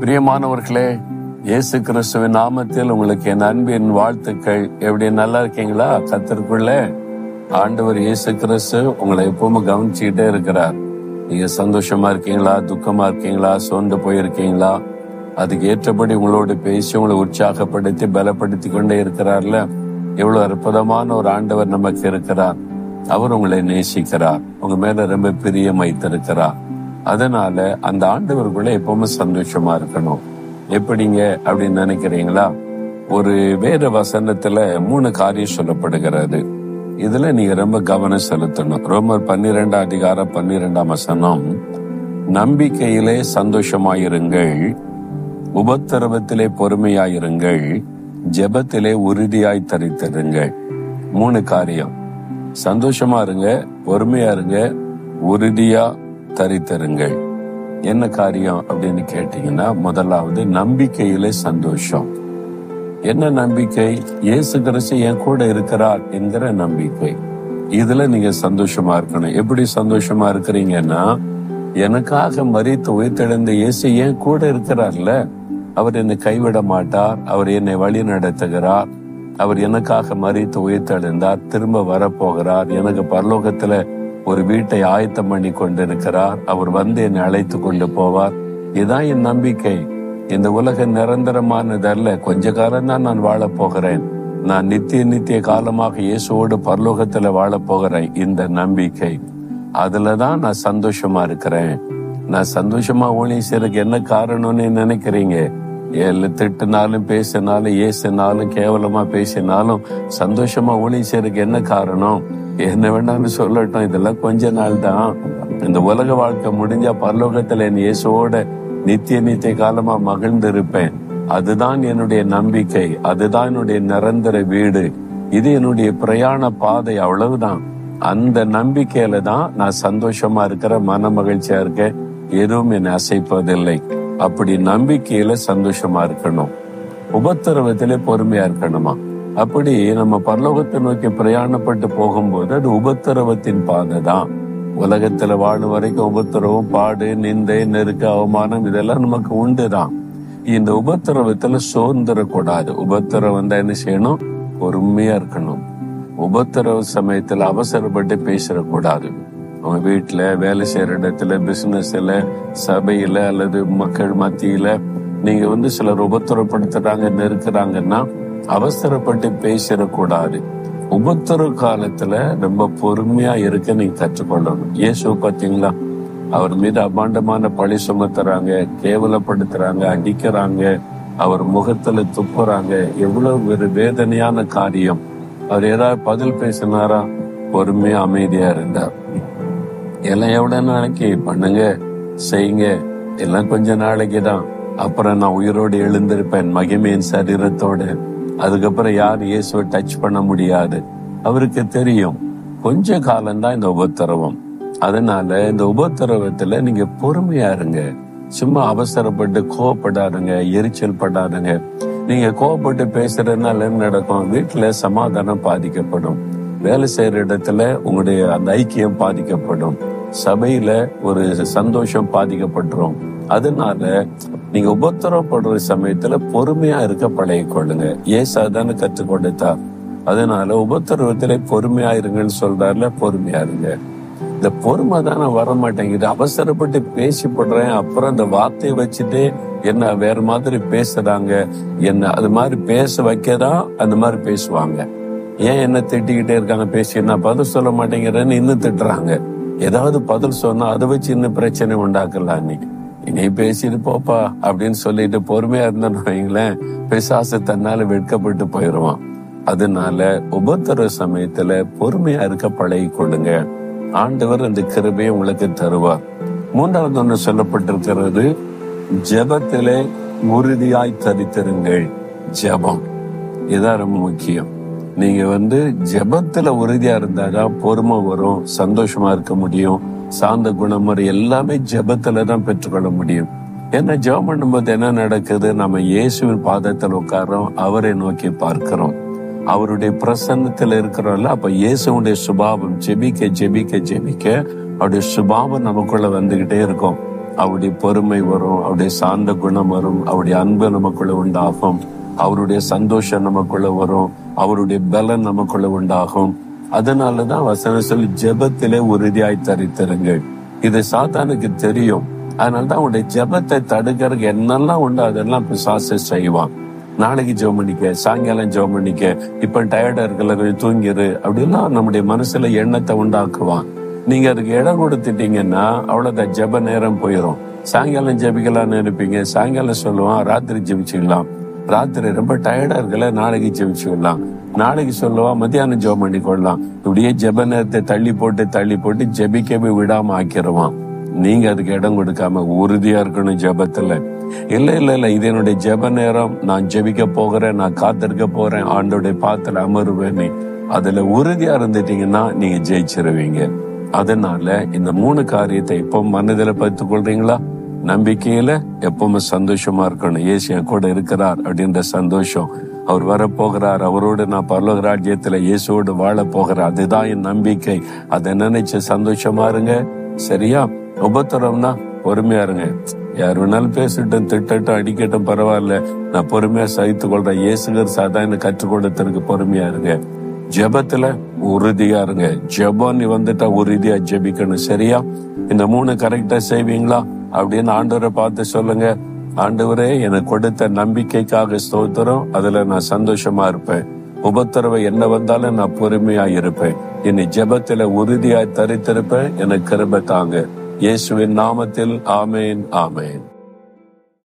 பிரியமானவர்களே, இயேசு கிறிஸ்துவின் நாமத்தில் உங்களுக்கு என் அன்பின் வாழ்த்துக்கள். எப்படி நல்லா இருக்கீங்களா? கர்த்தருக்குள்ள ஆண்டவர் இயேசு கிறிஸ்து உங்களை எப்பவும் கவனிச்சுக்கிட்டே இருக்கிறார். நீங்க சந்தோஷமா இருக்கீங்களா, துக்கமா இருக்கீங்களா, சோர்ந்து போயிருக்கீங்களா? அதுக்கு ஏற்றபடி உங்களோடு பேசி உங்களை உற்சாகப்படுத்தி பலப்படுத்தி கொண்டே இருக்கிறார்ல. எவ்வளவு அற்புதமான ஒரு ஆண்டவர் நமக்கு இருக்கிறார். அவர் உங்களை நேசிக்கிறார், உங்க மேல ரொம்ப பிரியம் வைத்திருக்கிறார். அதனால அந்த ஆண்டவருக்குள்ள எப்பவுமே சந்தோஷமா இருக்கணும். எப்படிங்க அப்படின்னு நினைக்கிறீங்களா? ஒரு வேத வசனத்துல 3 காரியம் சொல்லப்படுகிறது. இதுல நீங்க ரொம்ப கவனம் செலுத்தணும். ரோமர் 12:12 நம்பிக்கையிலே சந்தோஷமாயிருங்கள், உபத்திரவத்திலே பொறுமையாயிருங்கள், ஜெபத்திலே உறுதியாய் தரித்திருங்கள். 3 காரியம். சந்தோஷமா இருங்க, பொறுமையா இருங்க, உறுதியா தரித்திருங்கள். என்ன காரியம் அப்படின்னு கேட்டீங்கன்னா, முதலாவது நம்பிக்கையிலே சந்தோஷம். என்ன நம்பிக்கை? இயேசு கிறிஸ்து என் கூட இருக்கிறார் என்கிற நம்பிக்கை. இதுல நீங்க சந்தோஷமா இருக்கணும். எப்படி சந்தோஷமா இருக்கிறீங்கன்னா, எனக்காக மரித்து உயிர்த்தெழுந்த இயேசு என் கூட இருக்கிறார்ல, அவர் என்னை கைவிட மாட்டார், அவர் என்னை வழி நடத்துகிறார், அவர் எனக்காக மரித்து உயிர்த்தெழுந்தார், திரும்ப வரப்போகிறார், எனக்கு பரலோகத்துல ஒரு வீட்டை ஆயத்தம் பண்ணி கொண்டிருக்கிறார், அவர் வந்து என்னை அழைத்து கொண்டு போவார். இதுதான் என் நம்பிக்கை. இந்த உலகம் நிரந்தரமானதல்ல, கொஞ்ச காலம் தான் நான் வாழ போகிறேன். நான் நித்திய காலமாக இயேசுவோடு பரலோகத்துல வாழ போகிறேன். இந்த நம்பிக்கை, அதுலதான் நான் சந்தோஷமா இருக்கிறேன். நான் சந்தோஷமா ஊழியம் செய்யறதுக்கு என்ன காரணம்னு நினைக்கிறீங்க? திட்டினாலும் பேசினாலும் ஏசினாலும் கேவலமா பேசினாலும் சந்தோஷமா ஊழியம் செய்யறதுக்கு என்ன காரணம்? என்ன வேணாலும் சொல்லட்டும், இதெல்லாம் கொஞ்ச நாள் தான். இந்த உலக வாழ்க்கை முடிஞ்சா பரலோகத்துல என் இயேசுவோட நித்திய காலமா மகிழ்ந்து இருப்பேன். அதுதான் என்னுடைய நம்பிக்கை, அதுதான் என்னுடைய நிரந்தர வீடு, இது என்னுடைய பிரயாண பாதை. அவ்வளவுதான். அந்த நம்பிக்கையில தான் நான் சந்தோஷமா இருக்கிற, மன மகிழ்ச்சியா இருக்கேன், எதுவும் என்னை அசைப்பதில்லை. அப்படி நம்பிக்கையில சந்தோஷமா இருக்கணும். உபத்திரவத்திலே பொறுமையா இருக்கணுமா? அப்படி நம்ம பரலோகத்தை நோக்கி பிரயாணப்பட்டு போகும்போது அது உபத்திரவத்தின் பாதை தான். உலகத்துல வாழும் வரைக்கும் உபத்திரவம், பாடு, நிந்தை, நெருக்க, அவமானம் இதெல்லாம் நமக்கு உண்டுதான். இந்த உபத்திரவத்துல சோர்ந்துடக்கூடாது. உபத்திரவம் தான் என்ன செய்யணும்? பொறுமையா இருக்கணும். உபத்திரவ சமயத்துல அவசரப்பட்டு பேசிடக்கூடாது. உங்க வீட்டுல, வேலை செய்யற இடத்துல, பிசினஸ்ல, சபையில அல்லது மக்கள் மத்தியில நீங்க சிலர் உபத்திரப்படுத்துறாங்க, நெருக்குறாங்கன்னா அவசரப்பட்டு பேசிடக்கூடாது. உபத்திர காலத்துல ரொம்ப பொறுமையா இருக்க நீங்க கற்றுக்கொள்ளணும். இயேசு பாத்தீங்களா, அவர் மீது அபாண்டமான பழி சுமத்துறாங்க, கேவலப்படுத்துறாங்க, அடிக்கிறாங்க, அவர் முகத்துல துப்புறாங்க. எவ்வளவு ஒரு வேதனையான காரியம். அவர் ஏதாவது பதில் பேசினாரா? பொறுமையா அமைதியா இருந்தார். எல்லாம் எவ்வளவு நாளைக்கு பண்ணுங்க, செய்யுங்க, எல்லாம் கொஞ்ச நாளைக்கு தான், அப்புறம் நான் உயிரோடு எழுந்திருப்பேன் மகிமையின் சரீரத்தோடு. அதுக்கப்புறம் யாரும் இயேசுவை டச் பண்ண முடியாது. அவருக்கு தெரியும் கொஞ்ச காலம்தான் இந்த உபத்திரவம். அதனால இந்த உபத்திரவத்துல நீங்க பொறுமையா இருங்க. சும்மா அவசரப்பட்டு கோவப்படாதுங்க, எரிச்சல் படாதுங்க. நீங்க கோவப்பட்டு பேசுறதுனால என்ன நடக்கும்? வீட்டுல சமாதானம் பாதிக்கப்படும், வேலை செய்யற இடத்துல உங்களுடைய அந்த ஐக்கியம் பாதிக்கப்படும், சபையில ஒரு சந்தோஷம் பாதிக்கப்பட்டுரும். அதனால நீங்க உபத்திரவப்படுற சமயத்துல பொறுமையா இருக்க பழகிக்கொள்ளுங்க. ஏசு தானே கற்றுக் கொடுத்தார். அதனால உபத்திரவத்திலே பொறுமையா இருங்கன்னு சொல்றாருல, பொறுமையா இருங்க. இந்த பொறுமை தானே வர மாட்டேங்குது. அவசரப்பட்டு பேசிப்படுறேன், அப்புறம் அந்த வார்த்தையை வச்சுட்டு என்ன வேற மாதிரி பேசுறாங்க. என்ன அது மாதிரி பேச வைக்கதான் அந்த மாதிரி பேசுவாங்க. ஏன் என்ன திட்டிக்கிட்டே இருக்காங்க? பேசி நான் பதில் சொல்ல மாட்டேங்கிறேன்னு இன்னும் திட்டுறாங்க. ஏதாவது பதில் சொன்னா அதை வச்சு இன்னும் பிரச்சனை உண்டாக்கலாம். நீ பேசிட்டு போப்பா அப்படின்னு சொல்லிட்டு பொறுமையா இருந்தேன்னு வைங்களேன், பிசாசு தன்னால வெட்கப்பட்டு போயிடுவான். அதனால உபத்திர சமயத்துல பொறுமையா இருக்க பழகி கொள்ளுங்க. ஆண்டவர் அந்த கிருபையை உங்களுக்கு தருவார். 3வது ஒன்று சொல்லப்பட்டிருக்கிறது, ஜெபத்திலே உறுதியாய் தரித்திருங்கள். ஜெபம் இதான் ரொம்ப முக்கியம். நீங்க ஜெபத்துல உறுதியா இருந்தாதான் பொறுமை வரும், சந்தோஷமா இருக்க முடியும், சாந்த குணமுறை எல்லாமே ஜெபத்துலதான் பெற்றுக்கொள்ள முடியும். ஏன்னா ஜெபம் பண்ணும்போது என்ன நடக்குது? நம்ம இயேசுவின் பாதத்தில் உட்காரோம், அவரை நோக்கி பார்க்கிறோம், அவருடைய பிரசன்னத்துல இருக்கிறோம்ல. அப்ப இயேசுடைய சுபாவம் ஜெபிக்க ஜெபிக்க ஜெபிக்க அவருடைய சுபாவம் நமக்குள்ள வந்துகிட்டே இருக்கும். அவருடைய பொறுமை வரும், அவருடைய சாந்த குணம் வரும், அவருடைய அன்பு நமக்குள்ள உண்டாகும், அவருடைய சந்தோஷம் நமக்குள்ள வரும், அவருடைய பலன் நமக்குள்ள உண்டாகும். அதனாலதான் வசனம் சொல்லி ஜெபத்திலே உறுதியாய் தரித்திருங்கள். இது சாத்தானுக்கு தெரியும். அதனாலதான் அவனுடைய ஜெபத்தை தடுக்கிறதுக்கு என்னெல்லாம் உண்டு அதெல்லாம் பிசாசு செய்வான். நாளைக்கு ஜெபம் பண்ணிக்க, சாயங்காலம் ஜெபம் பண்ணிக்க, இப்ப டயர்டா இருக்கல கொஞ்சம் தூங்கிரு அப்படிலாம் நம்முடைய மனசுல எண்ணத்தை உண்டாக்குவான். நீங்க அதுக்கு இடம் கொடுத்துட்டீங்கன்னா அவ்வளவுதான், ஜெப நேரம் போயிடும். சாயங்காலம் ஜெபிக்கலாம்னு நினைப்பீங்க, சாயங்காலம் சொல்லுவான் ராத்திரி ஜெபிச்சுக்கலாம். ராத்திரி ரொம்ப டயர்டா இருக்கல, நாளைக்கு ஜெபிச்சுக்கலாம். நாளைக்கு சொல்லுவான் மத்தியானம் ஜெபம் பண்ணி கொள்ளலாம். இப்படியே ஜெப நேரத்தை தள்ளி போட்டு ஜெபிக்கவே விடாம ஆக்கிடுவான். நீங்க அதுக்கு இடம் கொடுக்காம உறுதியா இருக்கணும் ஜெபத்துல. இல்ல இது என்னுடைய ஜெப நேரம், நான் ஜெபிக்க போகிறேன், நான் காத்திருக்க போறேன், ஆண்டோடைய பாத்துல அமருவேன், அதுல உறுதியா இருந்துட்டீங்கன்னா நீங்க ஜெயிச்சிருவீங்க. அதனால இந்த 3 காரியத்தை எப்பவும் மனதில பார்த்துக் கொள்றீங்களா? நம்பிக்கையில எப்பவுமே சந்தோஷமா இருக்கணும். இயேசு என் கூட இருக்கிறார் அப்படின்ற சந்தோஷம். அவர் வரப்போகிறார், அவரோடு நான் பரலோக ராஜ்யத்துல இயேசுவோடு வாழ போகிறேன், அதுதான் என் நம்பிக்கை. அதை நினைச்சு சந்தோஷமா இருங்க. சரியா? உபத்திரம்னா பொறுமையா இருங்க. யார் வேணாலும் பேசிட்டும் திட்டட்டும் அடிக்கட்டும் பரவாயில்ல, நான் பொறுமையா சகித்து கொள்றேன். இயேசுகர் சாதாரண கற்றுக் கொடுத்ததுக்கு பொறுமையா இருங்க. ஜெபத்துல உறுதியா இருங்க. ஜெபம் நீ வந்துட்டா உறுதியா ஜெபிக்கணும். சரியா? இந்த 3 கரெக்டா செய்வீங்களா அப்படின்னு ஆண்டவரை பார்த்து சொல்லுங்க. ஆண்டவரே, எனக்கு கொடுத்த நம்பிக்கைக்காக ஸ்தோத்திரம், அதுல நான் சந்தோஷமா இருப்பேன். உபத்திரவை என்ன வந்தாலும் நான் பொறுமையா இருப்பேன். என்னை ஜெபத்துல உறுதியாய் தரித்திருப்பேன். எனக்கு கிருபை தாங்க. இயேசுவின் நாமத்தில் ஆமேன், ஆமேன்.